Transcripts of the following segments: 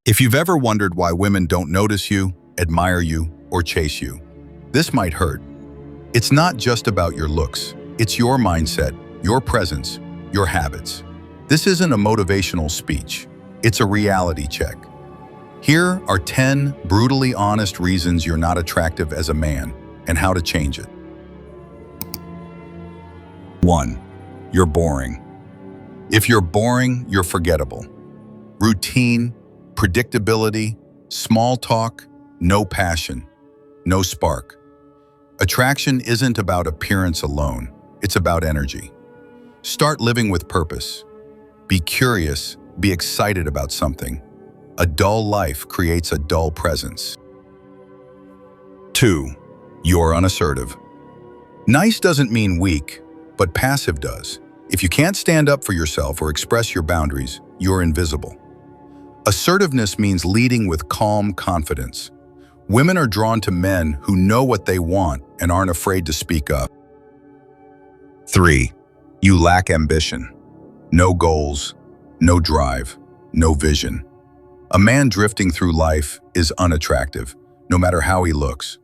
If you've ever wondered why women don't notice you, admire you, or chase you, this might hurt. It's not just about your looks. It's your mindset, your presence, your habits. This isn't a motivational speech. It's a reality check. Here are 10 brutally honest reasons you're not attractive as a man and how to change it. 1. You're boring. If you're boring, you're forgettable. Routine, predictability, small talk, no passion, no spark. Attraction isn't about appearance alone. It's about energy. Start living with purpose. Be curious, be excited about something. A dull life creates a dull presence. 2. You're unassertive. Nice doesn't mean weak, but passive does. If you can't stand up for yourself or express your boundaries, you're invisible. Assertiveness means leading with calm confidence. Women are drawn to men who know what they want and aren't afraid to speak up. 3. You lack ambition. No goals, no drive, no vision. A man drifting through life is unattractive, no matter how he looks.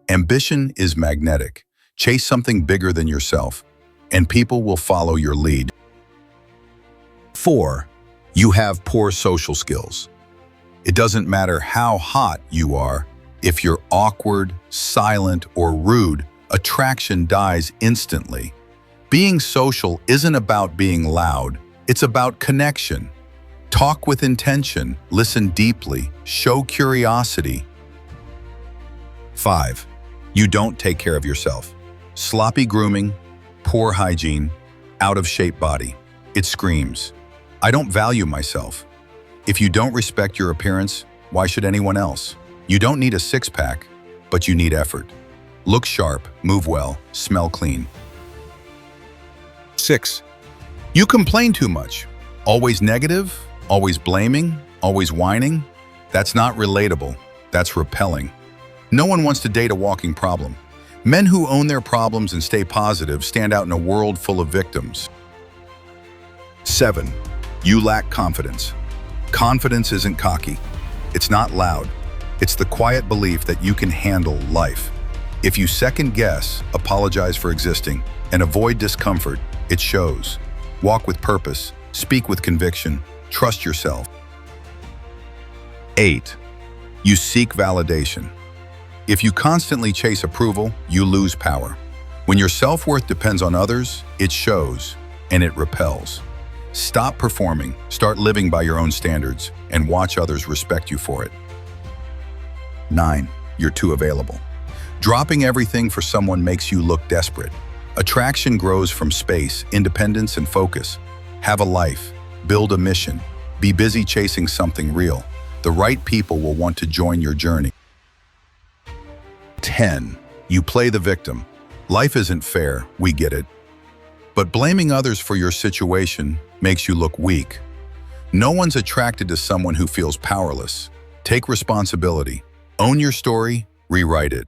Ambition is magnetic. Chase something bigger than yourself, and people will follow your lead. 4. You have poor social skills. It doesn't matter how hot you are. If you're awkward, silent, or rude, attraction dies instantly. Being social isn't about being loud. It's about connection. Talk with intention, listen deeply, show curiosity. 5. You don't take care of yourself. Sloppy grooming, poor hygiene, out-of-shape body. It screams, I don't value myself. If you don't respect your appearance, why should anyone else? You don't need a six-pack, but you need effort. Look sharp, move well, smell clean. 6. You complain too much. Always negative, always blaming, always whining. That's not relatable. That's repelling. No one wants to date a walking problem. Men who own their problems and stay positive stand out in a world full of victims. 7. You lack confidence. Confidence isn't cocky. It's not loud. It's the quiet belief that you can handle life. If you second guess, apologize for existing, and avoid discomfort, it shows. Walk with purpose, speak with conviction, trust yourself. 8. You seek validation. If you constantly chase approval, you lose power. When your self-worth depends on others, it shows, and it repels. Stop performing, start living by your own standards, and watch others respect you for it. 9. You're too available. Dropping everything for someone makes you look desperate. Attraction grows from space, independence, and focus. Have a life, build a mission, be busy chasing something real. The right people will want to join your journey. 10. You play the victim. Life isn't fair, we get it. But blaming others for your situation makes you look weak. No one's attracted to someone who feels powerless. Take responsibility. Own your story, rewrite it.